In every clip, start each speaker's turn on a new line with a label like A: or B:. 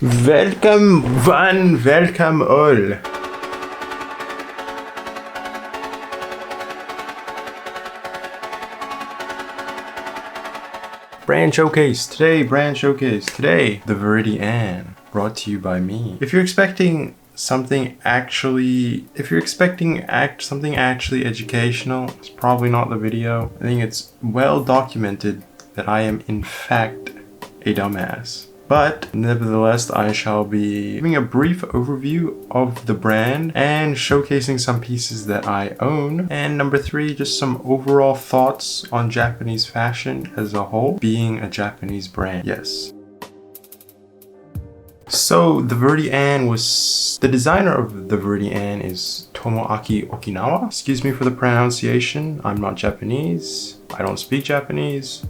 A: Welcome one, welcome all. Brand showcase today, the Viridi-Anne, brought to you by me. If you're expecting something actually educational, it's probably not the video. I think it's well documented that I am in fact a dumbass. But nevertheless, I shall be giving a brief overview of the brand and showcasing some pieces that I own. And number 3, just some overall thoughts on Japanese fashion as a whole, being a Japanese brand. Yes. So the Viridi-Anne the designer of the Viridi-Anne is Tomoaki Okinawa. Excuse me for the pronunciation. I'm not Japanese. I don't speak Japanese.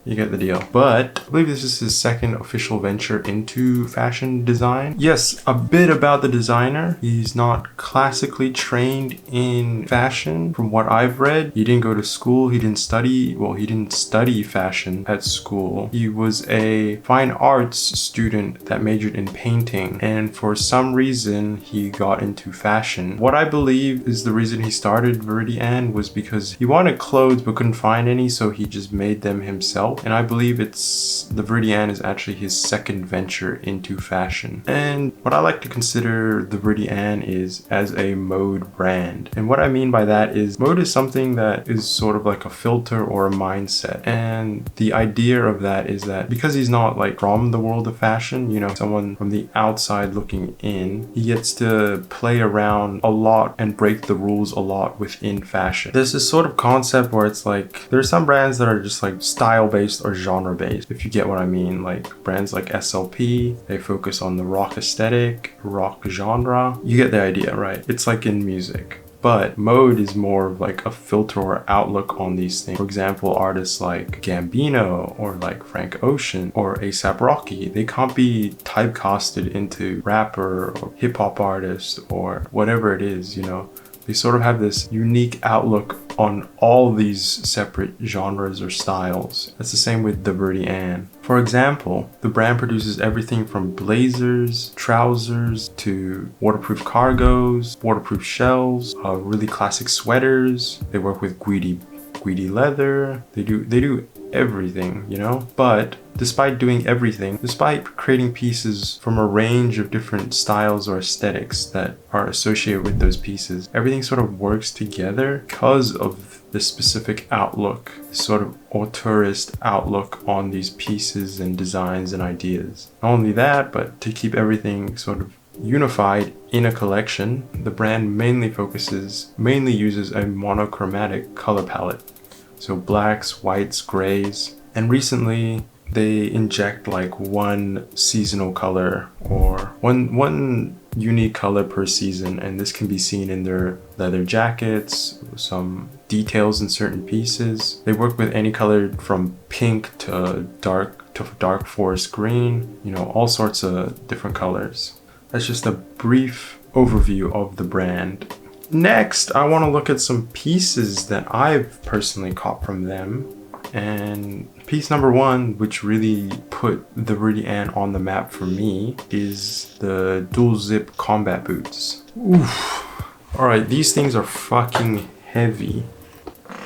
A: You get the deal. But I believe this is his second official venture into fashion design. Yes, a bit about the designer. He's not classically trained in fashion from what I've read. He didn't go to school. He didn't study fashion at school. He was a fine arts student that majored in painting. And for some reason, he got into fashion. What I believe is the reason he started Viridi-Anne was because he wanted clothes but couldn't find any, so he just made them himself. And I believe the Viridi-Anne is actually his second venture into fashion. And what I like to consider the Viridi-Anne is as a mode brand. And what I mean by that is mode is something that is sort of like a filter or a mindset. And the idea of that is that because he's not like from the world of fashion, you know, someone from the outside looking in, he gets to play around a lot and break the rules a lot within fashion. There's this sort of concept where it's like, there's some brands that are just like style-based or genre-based, if you get what I mean. Like brands like SLP, they focus on the rock aesthetic, rock genre. You get the idea, right? It's like in music. But mode is more of like a filter or outlook on these things. For example, artists like Gambino or like Frank Ocean or A$AP Rocky, they can't be typecasted into rapper or hip-hop artist or whatever it is, you know. They sort of have this unique outlook on all these separate genres or styles. That's the same with the Viridi-Anne. For example, the brand produces everything from blazers, trousers, to waterproof cargos, waterproof shells, really classic sweaters. They work with Guidi leather. They do everything, you know? But despite doing everything, despite creating pieces from a range of different styles or aesthetics that are associated with those pieces, everything sort of works together because of the specific outlook, sort of auteurist outlook on these pieces and designs and ideas. Not only that, but to keep everything sort of unified in a collection, the brand mainly uses a monochromatic color palette. So blacks, whites, grays, and recently they inject like one seasonal color or one unique color per season, and this can be seen in their leather jackets, some details in certain pieces. They work with any color from pink to dark forest green, you know, all sorts of different colors. That's just a brief overview of the brand. Next, I want to look at some pieces that I've personally caught from them. And piece number 1, which really put the Viridi-Anne on the map for me, is the dual zip combat boots. Oof. Alright, these things are fucking heavy,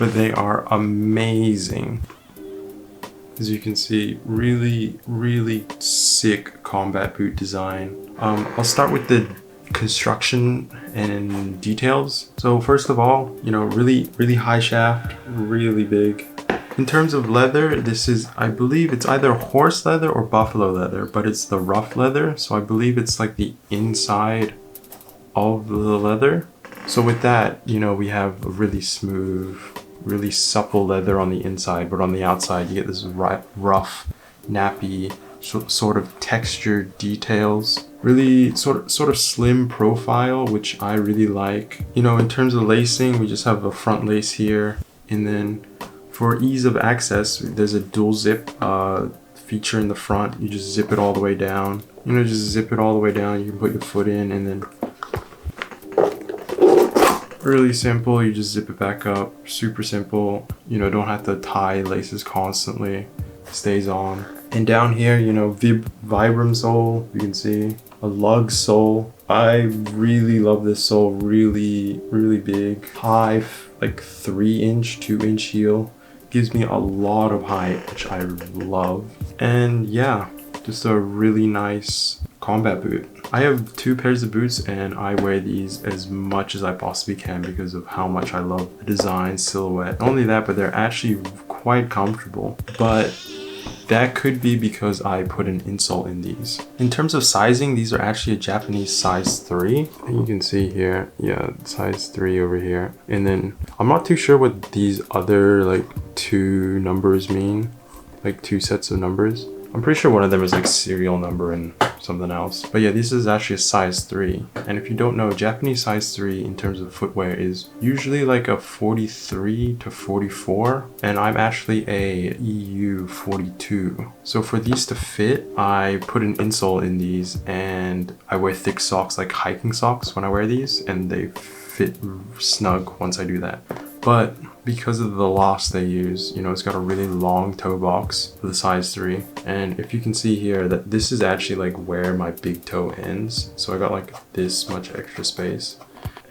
A: but they are amazing. As you can see, really, really sick combat boot design. I'll start with the construction and details. So first of all, you know, really high shaft, really big. In terms of leather, this is, I believe it's either horse leather or buffalo leather, but it's the rough leather. So I believe it's like the inside of the leather. So with that, you know, we have a really smooth, really supple leather on the inside, but on the outside you get this rough, nappy, sort of textured details. Really sort of slim profile, which I really like. You know, in terms of lacing, we just have a front lace here, and then for ease of access, there's a dual zip feature in the front. You just zip it all the way down. You know, just zip it all the way down. You can put your foot in, and then really simple. You just zip it back up. Super simple. You know, don't have to tie laces constantly. Stays on. And down here, you know, Vibram sole, you can see a lug sole. I really love this sole, really big, high, like 3-inch, 2-inch heel. Gives me a lot of height, which I love. And yeah, just a really nice combat boot. I have 2 pairs of boots and I wear these as much as I possibly can because of how much I love the design, silhouette. Not only that, but they're actually quite comfortable. But that could be because I put an insole in these. In terms of sizing, these are actually a Japanese size 3. And you can see here, yeah, size 3 over here. And then I'm not too sure what these other like 2 numbers mean, like 2 sets of numbers. I'm pretty sure one of them is like serial number and something else. But yeah, this is actually a size 3. And if you don't know, Japanese size 3 in terms of footwear is usually like a 43 to 44. And I'm actually a EU 42. So for these to fit, I put an insole in these and I wear thick socks, like hiking socks when I wear these, and they fit snug once I do that. But because of the loss they use, you know, it's got a really long toe box for the size 3. And if you can see here that this is actually like where my big toe ends. So I got like this much extra space.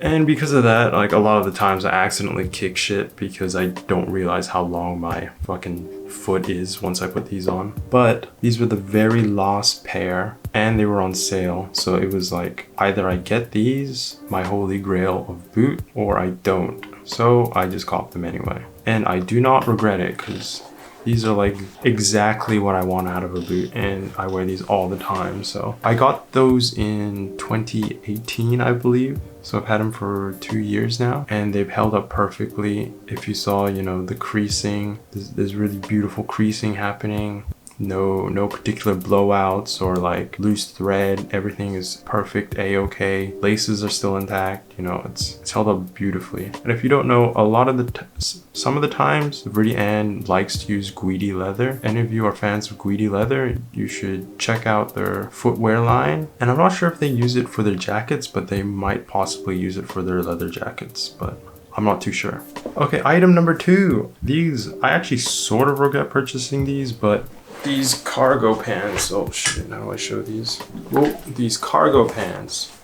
A: And because of that, like a lot of the times I accidentally kick shit because I don't realize how long my fucking foot is once I put these on. But these were the very last pair and they were on sale. So it was like either I get these, my holy grail of boot, or I don't. So I just copped them anyway. And I do not regret it because these are like exactly what I want out of a boot and I wear these all the time. So I got those in 2018, I believe. So I've had them for 2 years now and they've held up perfectly. If you saw, you know, the creasing, there's really beautiful creasing happening. No particular blowouts or like loose thread. Everything is perfect, a-okay. Laces are still intact. You know, it's held up beautifully. And if you don't know, a lot of the some of the times Viridi-Anne likes to use Guidi leather. Any of you are fans of Guidi leather, you should check out their footwear line. And I'm not sure if they use it for their jackets, but they might possibly use it for their leather jackets, but I'm not too sure. Okay, item number 2. These, I actually sort of regret purchasing these, but these cargo pants. Oh shit, how do I show these? Whoa, these cargo pants.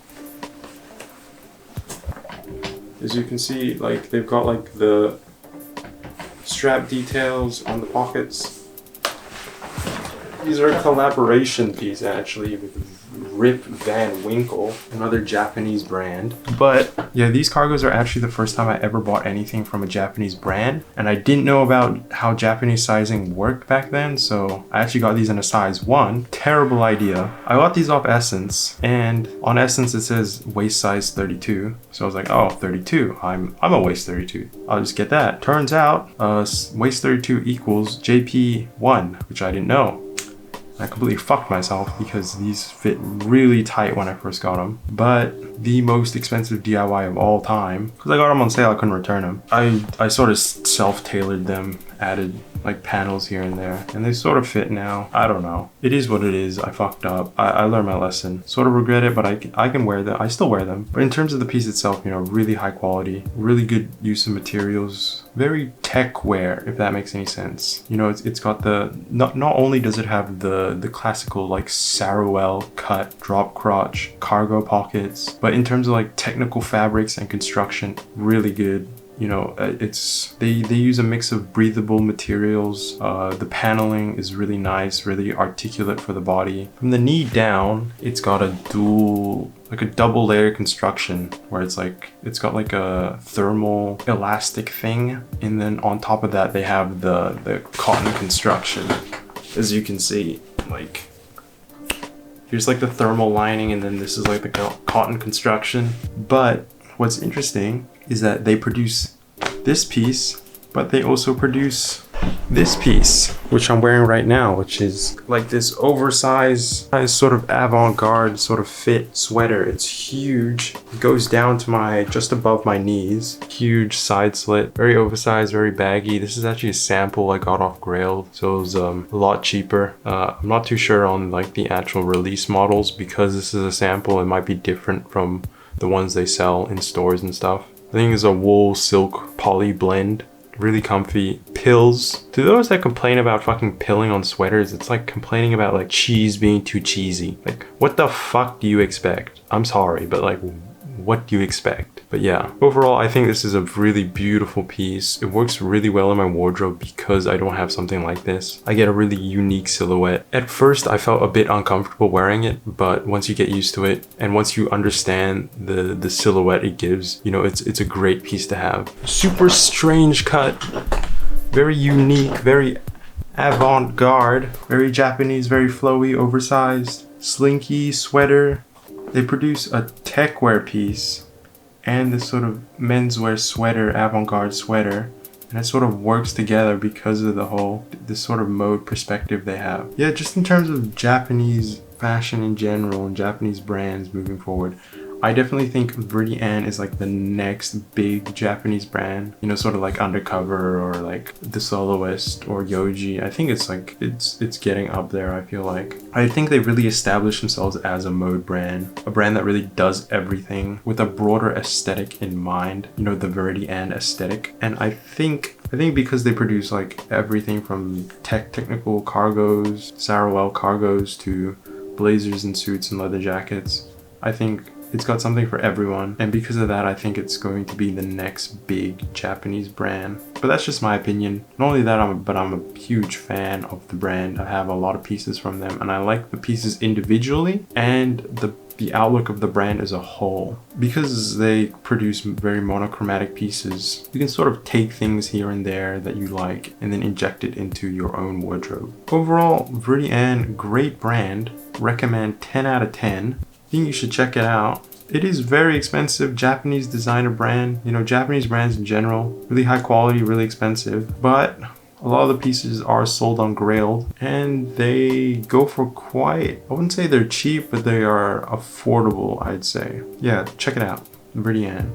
A: As you can see, like they've got like the strap details on the pockets. These are a collaboration piece actually with Rip Van Winkle, another Japanese brand. But yeah, these cargos are actually the first time I ever bought anything from a Japanese brand. And I didn't know about how Japanese sizing worked back then. So I actually got these in a size 1. Terrible idea. I got these off Essence and on Essence it says waist size 32. So I was like, oh, 32. I'm a waist 32. I'll just get that. Turns out waist 32 equals JP1, which I didn't know. I completely fucked myself because these fit really tight when I first got them. But the most expensive DIY of all time, because I got them on sale, I couldn't return them. I sort of self-tailored them, added like panels here and there, and they sort of fit now. I don't know. It is what it is. I fucked up. I learned my lesson. Sort of regret it, but I can wear them. I still wear them. But in terms of the piece itself, you know, really high quality, really good use of materials, very tech wear, if that makes any sense. You know, it's got the, not only does it have the classical like Sarouel cut, drop crotch, cargo pockets, but in terms of like technical fabrics and construction, really good. You know, they use a mix of breathable materials. The paneling is really nice, really articulate for the body. From the knee down, it's got a double layer construction where it's got like a thermal elastic thing. And then on top of that, they have the cotton construction. As you can see, like, here's like the thermal lining and then this is like the cotton construction. But what's interesting is that they produce this piece, but they also produce this piece, which I'm wearing right now, which is like this oversized sort of avant-garde sort of fit sweater. It's huge. It goes down to just above my knees. Huge side slit, very oversized, very baggy. This is actually a sample I got off Grail, so it was a lot cheaper. I'm not too sure on like the actual release models because this is a sample. It might be different from the ones they sell in stores and stuff. I think it's a wool silk poly blend, really comfy. Pills. To those that complain about fucking pilling on sweaters, it's like complaining about like cheese being too cheesy. Like, what the fuck do you expect? I'm sorry, but like, what do you expect? But yeah, overall, I think this is a really beautiful piece. It works really well in my wardrobe because I don't have something like this. I get a really unique silhouette. At first, I felt a bit uncomfortable wearing it, but once you get used to it and once you understand the silhouette it gives, you know, it's a great piece to have. Super strange cut, very unique, very avant-garde, very Japanese, very flowy, oversized, slinky sweater. They produce a tech wear piece and this sort of menswear sweater, avant-garde sweater, and it sort of works together because of this sort of mode perspective they have. Yeah, just in terms of Japanese fashion in general and Japanese brands moving forward, I definitely think Viridi-Anne is like the next big Japanese brand, you know, sort of like Undercover or like The Soloist or Yoji. I think it's like, it's getting up there, I feel like. I think they really established themselves as a mode brand, a brand that really does everything with a broader aesthetic in mind, you know, the Viridi-Anne aesthetic. And I think because they produce like everything from technical cargos, Sarawel cargos to blazers and suits and leather jackets, I think it's got something for everyone, and because of that, I think it's going to be the next big Japanese brand. But that's just my opinion. Not only that, I'm a huge fan of the brand. I have a lot of pieces from them, and I like the pieces individually and the outlook of the brand as a whole. Because they produce very monochromatic pieces, you can sort of take things here and there that you like and then inject it into your own wardrobe. Overall, Viridi-Anne, great brand. Recommend 10 out of 10. I think you should check it out. It is very expensive, Japanese designer brand. You know, Japanese brands in general, really high quality, really expensive, but a lot of the pieces are sold on Grailed and they go for quite, I wouldn't say they're cheap, but they are affordable, I'd say. Yeah, check it out, Viridi-Anne.